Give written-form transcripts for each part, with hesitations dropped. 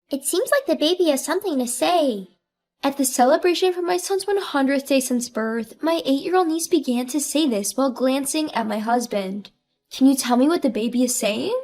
It seems like the baby has something to say. At the celebration for my son's 100th day since birth, my 8-year-old niece began to say this while glancing at my husband. Can you tell me what the baby is saying?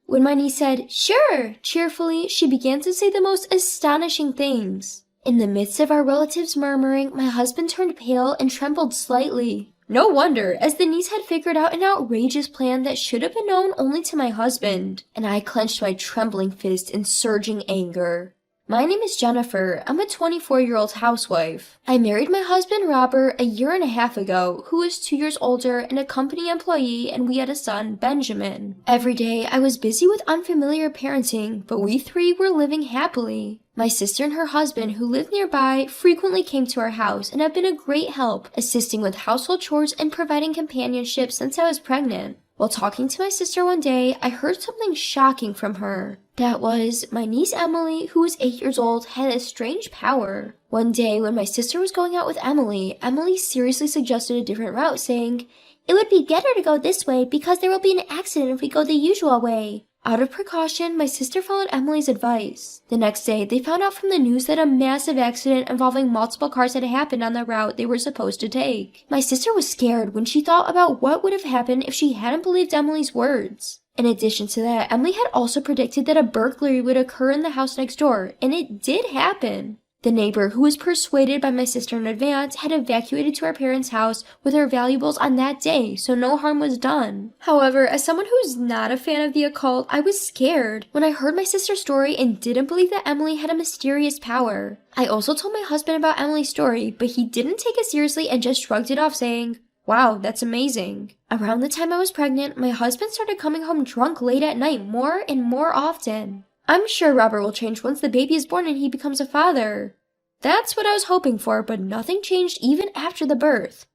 When my niece said, "Sure," cheerfully, she began to say the most astonishing things. In the midst of our relatives murmuring, my husband turned pale and trembled slightly. No wonder, as the niece had figured out an outrageous plan that should have been known only to my husband, and I clenched my trembling fist in surging anger. My name is Jennifer. I'm a 24-year-old housewife. I married my husband Robert a year and a half ago, who is 2 years older and a company employee, and we had a son, Benjamin. Every day I was busy with unfamiliar parenting, but we three were living happily. My sister and her husband, who live nearby, frequently came to our house and have been a great help, assisting with household chores and providing companionship since I was pregnant. While talking to my sister one day, I heard something shocking from her. That was, my niece Emily, who was 8 years old, had a strange power. One day, when my sister was going out with Emily seriously suggested a different route, saying, "It would be better to go this way because there will be an accident if we go the usual way." Out of precaution, my sister followed Emily's advice. The next day, they found out from the news that a massive accident involving multiple cars had happened on the route they were supposed to take. My sister was scared when she thought about what would have happened if she hadn't believed Emily's words. In addition to that, Emily had also predicted that a burglary would occur in the house next door, and it did happen. The neighbor, who was persuaded by my sister in advance, had evacuated to our parents' house with her valuables on that day, so no harm was done. However, as someone who's not a fan of the occult, I was scared when I heard my sister's story and didn't believe that Emily had a mysterious power. I also told my husband about Emily's story, but he didn't take it seriously and just shrugged it off, saying, "Wow, that's amazing." Around the time I was pregnant, my husband started coming home drunk late at night more and more often. I'm sure Robert will change once the baby is born and he becomes a father. That's what I was hoping for, but nothing changed even after the birth.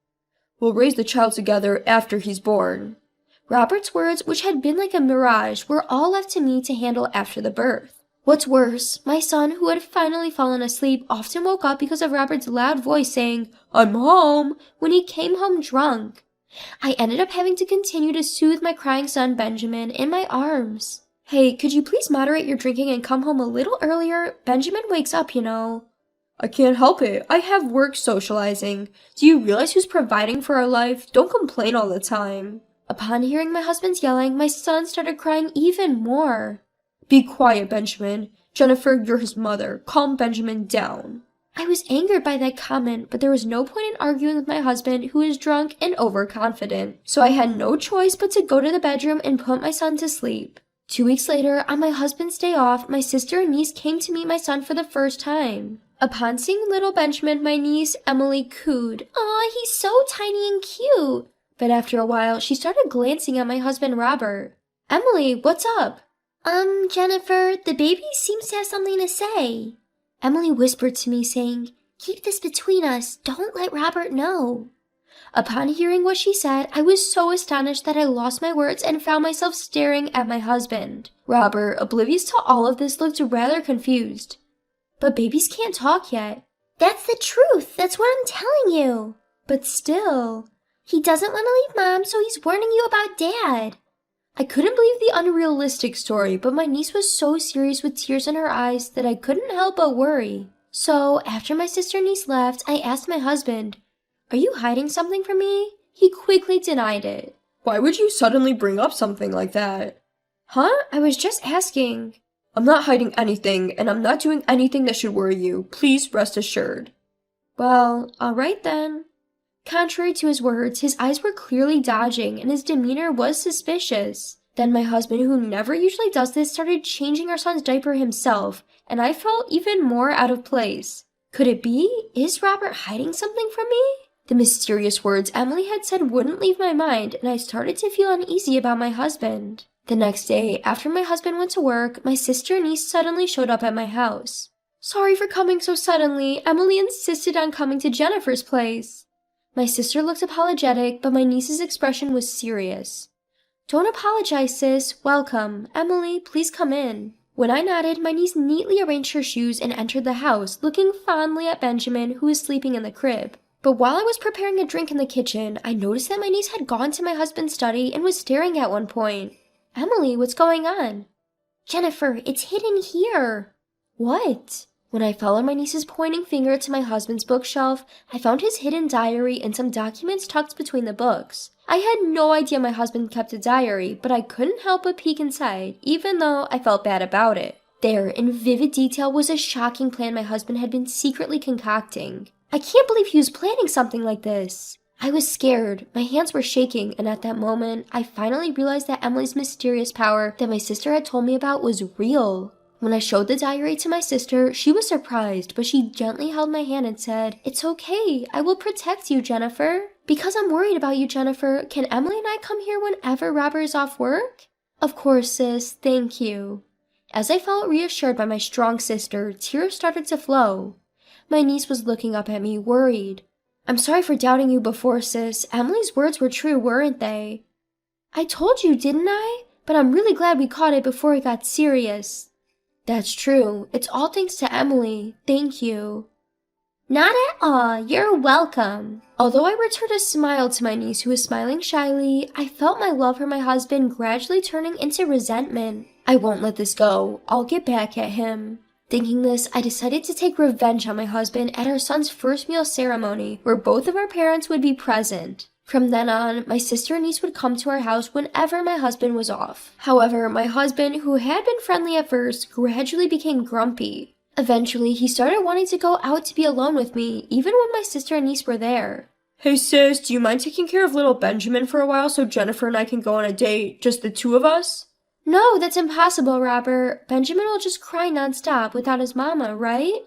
"We'll raise the child together after he's born." Robert's words, which had been like a mirage, were all left to me to handle after the birth. What's worse, my son, who had finally fallen asleep, often woke up because of Robert's loud voice saying, "I'm home," when he came home drunk. I ended up having to continue to soothe my crying son Benjamin in my arms. "Hey, could you please moderate your drinking and come home a little earlier? Benjamin wakes up, you know." "I can't help it. I have work socializing. Do you realize who's providing for our life? Don't complain all the time." Upon hearing my husband's yelling, my son started crying even more. "Be quiet, Benjamin. Jennifer, you're his mother. Calm Benjamin down." I was angered by that comment, but there was no point in arguing with my husband, who was drunk and overconfident. So I had no choice but to go to the bedroom and put my son to sleep. 2 weeks later, on my husband's day off, my sister and niece came to meet my son for the first time. Upon seeing little Benjamin, my niece, Emily, cooed, "Aw, he's so tiny and cute." But after a while, she started glancing at my husband, Robert. "Emily, what's up?" Jennifer, the baby seems to have something to say." Emily whispered to me, saying, "Keep this between us. Don't let Robert know." Upon hearing what she said, I was so astonished that I lost my words and found myself staring at my husband. Robert, oblivious to all of this, looked rather confused. "But babies can't talk yet." "That's the truth. That's what I'm telling you." "But still." "He doesn't want to leave Mom, so he's warning you about Dad." I couldn't believe the unrealistic story, but my niece was so serious with tears in her eyes that I couldn't help but worry. So, after my sister and niece left, I asked my husband, "Are you hiding something from me?" He quickly denied it. "Why would you suddenly bring up something like that?" "Huh? I was just asking." "I'm not hiding anything, and I'm not doing anything that should worry you. Please rest assured." "Well, all right then." Contrary to his words, his eyes were clearly dodging, and his demeanor was suspicious. Then my husband, who never usually does this, started changing our son's diaper himself, and I felt even more out of place. Could it be? Is Robert hiding something from me? The mysterious words Emily had said wouldn't leave my mind, and I started to feel uneasy about my husband. The next day, after my husband went to work, my sister and niece suddenly showed up at my house. "Sorry for coming so suddenly. Emily insisted on coming to Jennifer's place." My sister looked apologetic, but my niece's expression was serious. "Don't apologize, sis. Welcome. Emily, please come in." When I nodded, my niece neatly arranged her shoes and entered the house, looking fondly at Benjamin, who was sleeping in the crib. But while I was preparing a drink in the kitchen, I noticed that my niece had gone to my husband's study and was staring at one point. "Emily, what's going on?" "Jennifer, it's hidden here." What? When I followed my niece's pointing finger to my husband's bookshelf, I found his hidden diary and some documents tucked between the books. I had no idea my husband kept a diary, but I couldn't help but peek inside, even though I felt bad about it. There, in vivid detail, was a shocking plan my husband had been secretly concocting. I can't believe he was planning something like this. I was scared, my hands were shaking, and at that moment, I finally realized that Emily's mysterious power that my sister had told me about was real. When I showed the diary to my sister, she was surprised, but she gently held my hand and said, "It's okay, I will protect you, Jennifer. Because I'm worried about you, Jennifer, can Emily and I come here whenever Robert is off work?" "Of course, sis, thank you." As I felt reassured by my strong sister, tears started to flow. My niece was looking up at me, worried. "I'm sorry for doubting you before, sis. Emily's words were true, weren't they?" "I told you, didn't I? But I'm really glad we caught it before it got serious." "That's true. It's all thanks to Emily. Thank you." "Not at all. You're welcome." Although I returned a smile to my niece, who was smiling shyly, I felt my love for my husband gradually turning into resentment. I won't let this go. I'll get back at him. Thinking this, I decided to take revenge on my husband at our son's first meal ceremony, where both of our parents would be present. From then on, my sister and niece would come to our house whenever my husband was off. However, my husband, who had been friendly at first, gradually became grumpy. Eventually, he started wanting to go out to be alone with me, even when my sister and niece were there. Hey sis, do you mind taking care of little Benjamin for a while so Jennifer and I can go on a date, just the two of us? "No, that's impossible, Robert. Benjamin will just cry nonstop without his mama, right?"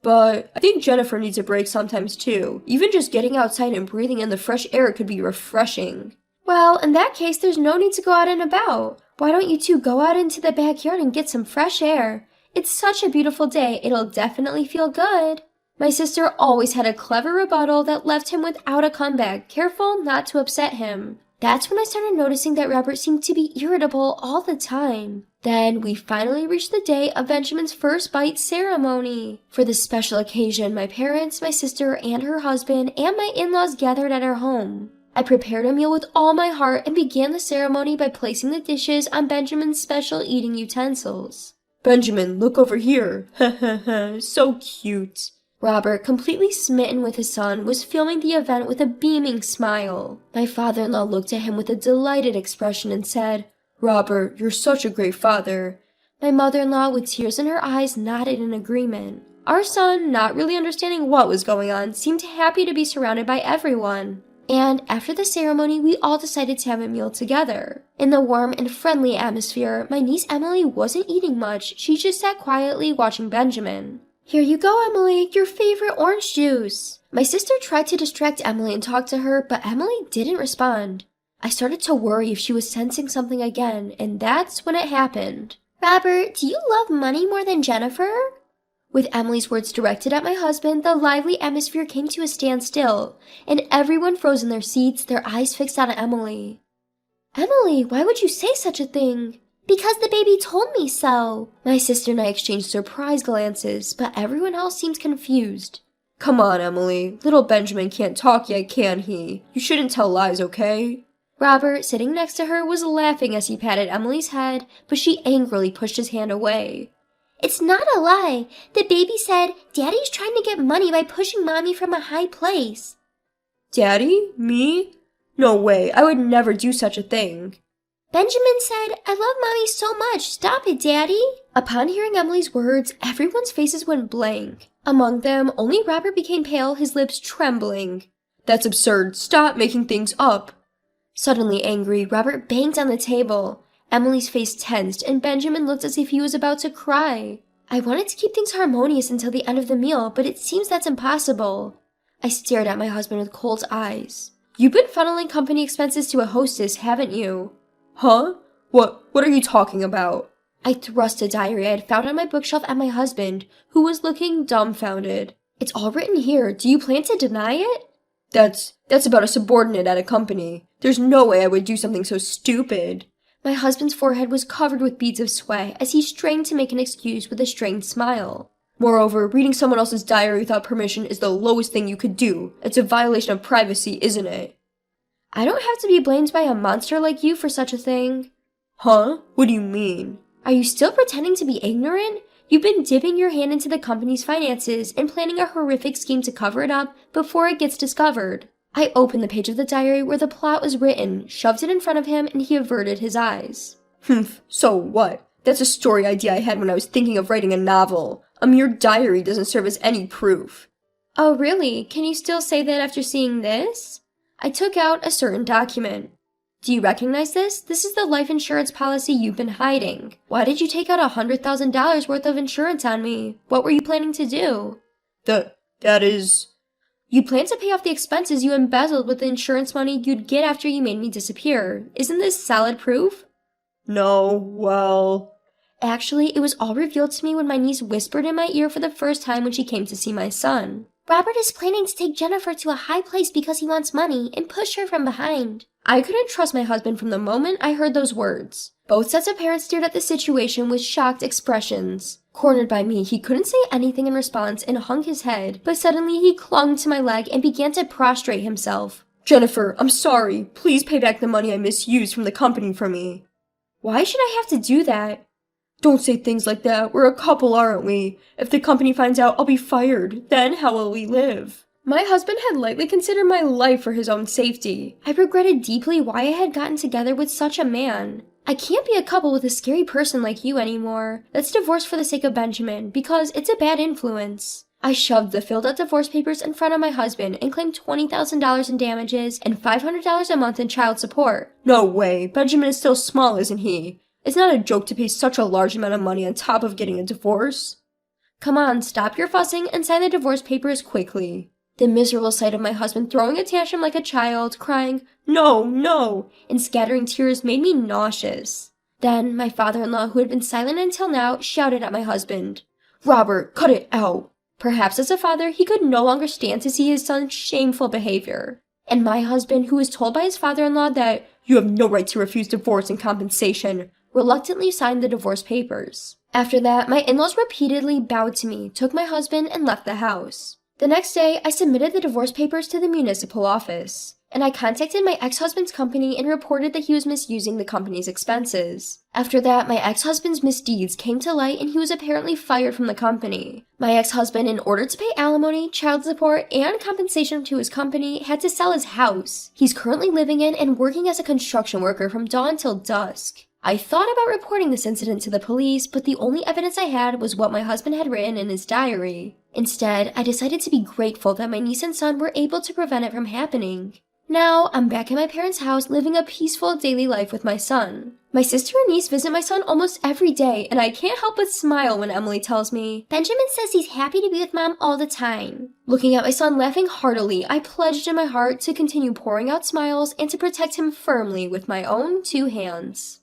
But I think Jennifer needs a break sometimes too. Even just getting outside and breathing in the fresh air could be refreshing. "Well, in that case, there's no need to go out and about. Why don't you two go out into the backyard and get some fresh air? It's such a beautiful day, it'll definitely feel good." My sister always had a clever rebuttal that left him without a comeback, careful not to upset him. That's when I started noticing that Robert seemed to be irritable all the time. Then we finally reached the day of Benjamin's first bite ceremony. For this special occasion, my parents, my sister, and her husband, and my in-laws gathered at our home. I prepared a meal with all my heart and began the ceremony by placing the dishes on Benjamin's special eating utensils. "Benjamin, look over here. So cute." Robert, completely smitten with his son, was filming the event with a beaming smile. My father-in-law looked at him with a delighted expression and said, "Robert, you're such a great father." My mother-in-law, with tears in her eyes, nodded in agreement. Our son, not really understanding what was going on, seemed happy to be surrounded by everyone. And after the ceremony, we all decided to have a meal together. In the warm and friendly atmosphere, my niece Emily wasn't eating much. She just sat quietly watching Benjamin. "Here you go, Emily, your favorite orange juice." My sister tried to distract Emily and talk to her, but Emily didn't respond. I started to worry if she was sensing something again, and that's when it happened. "Robert, do you love money more than Jennifer?" With Emily's words directed at my husband, the lively atmosphere came to a standstill, and everyone froze in their seats, their eyes fixed on Emily. "Emily, why would you say such a thing?" "Because the baby told me so." My sister and I exchanged surprised glances, but everyone else seemed confused. "Come on, Emily. Little Benjamin can't talk yet, can he? You shouldn't tell lies, okay?" Robert, sitting next to her, was laughing as he patted Emily's head, but she angrily pushed his hand away. "It's not a lie. The baby said, Daddy's trying to get money by pushing Mommy from a high place." "Daddy? Me? No way, I would never do such a thing." "Benjamin said, I love Mommy so much. Stop it, Daddy." Upon hearing Emily's words, everyone's faces went blank. Among them, only Robert became pale, his lips trembling. "That's absurd. Stop making things up." Suddenly angry, Robert banged on the table. Emily's face tensed, and Benjamin looked as if he was about to cry. I wanted to keep things harmonious until the end of the meal, but it seems that's impossible. I stared at my husband with cold eyes. "You've been funneling company expenses to a hostess, haven't you?" "Huh? What are you talking about?" I thrust a diary I had found on my bookshelf at my husband, who was looking dumbfounded. "It's all written here. Do you plan to deny it?" That's about a subordinate at a company. There's no way I would do something so stupid." My husband's forehead was covered with beads of sweat as he strained to make an excuse with a strained smile. "Moreover, reading someone else's diary without permission is the lowest thing you could do. It's a violation of privacy, isn't it?" "I don't have to be blamed by a monster like you for such a thing." "Huh? What do you mean?" "Are you still pretending to be ignorant? You've been dipping your hand into the company's finances and planning a horrific scheme to cover it up before it gets discovered. I opened the page of the diary where the plot was written, shoved it in front of him, and he averted his eyes. So what? That's a story idea I had when I was thinking of writing a novel. A mere diary doesn't serve as any proof. Oh really? Can you still say that after seeing this? I took out a certain document. Do you recognize this? This is the life insurance policy you've been hiding. Why did you take out $100,000 worth of insurance on me? What were you planning to do? That is... You plan to pay off the expenses you embezzled with the insurance money you'd get after you made me disappear. Isn't this solid proof? No, well... Actually, it was all revealed to me when my niece whispered in my ear for the first time when she came to see my son. Robert is planning to take Jennifer to a high place because he wants money and push her from behind. I couldn't trust my husband from the moment I heard those words. Both sets of parents stared at the situation with shocked expressions. Cornered by me, he couldn't say anything in response and hung his head, but suddenly he clung to my leg and began to prostrate himself. Jennifer, I'm sorry. Please pay back the money I misused from the company for me. Why should I have to do that? Don't say things like that. We're a couple, aren't we? If the company finds out, I'll be fired. Then how will we live? My husband had lightly considered my life for his own safety. I regretted deeply why I had gotten together with such a man. I can't be a couple with a scary person like you anymore. Let's divorce for the sake of Benjamin, because it's a bad influence. I shoved the filled out divorce papers in front of my husband and claimed $20,000 in damages and $500 a month in child support. No way. Benjamin is still small, isn't he? It's not a joke to pay such a large amount of money on top of getting a divorce. Come on, stop your fussing and sign the divorce papers quickly. The miserable sight of my husband throwing a tantrum like a child, crying, "No, no," and scattering tears made me nauseous. Then my father-in-law, who had been silent until now, shouted at my husband, "Robert, cut it out." Perhaps as a father, he could no longer stand to see his son's shameful behavior. And my husband, who was told by his father-in-law that you have no right to refuse divorce and compensation, reluctantly signed the divorce papers. After that, my in-laws repeatedly bowed to me, took my husband, and left the house. The next day, I submitted the divorce papers to the municipal office, and I contacted my ex-husband's company and reported that he was misusing the company's expenses. After that, my ex-husband's misdeeds came to light and he was apparently fired from the company. My ex-husband, in order to pay alimony, child support, and compensation to his company, had to sell his house he's currently living in and working as a construction worker from dawn till dusk. I thought about reporting this incident to the police, but the only evidence I had was what my husband had written in his diary. Instead, I decided to be grateful that my niece and son were able to prevent it from happening. Now, I'm back at my parents' house living a peaceful daily life with my son. My sister and niece visit my son almost every day, and I can't help but smile when Emily tells me, "Benjamin says he's happy to be with Mom all the time." Looking at my son laughing heartily, I pledged in my heart to continue pouring out smiles and to protect him firmly with my own 2 hands.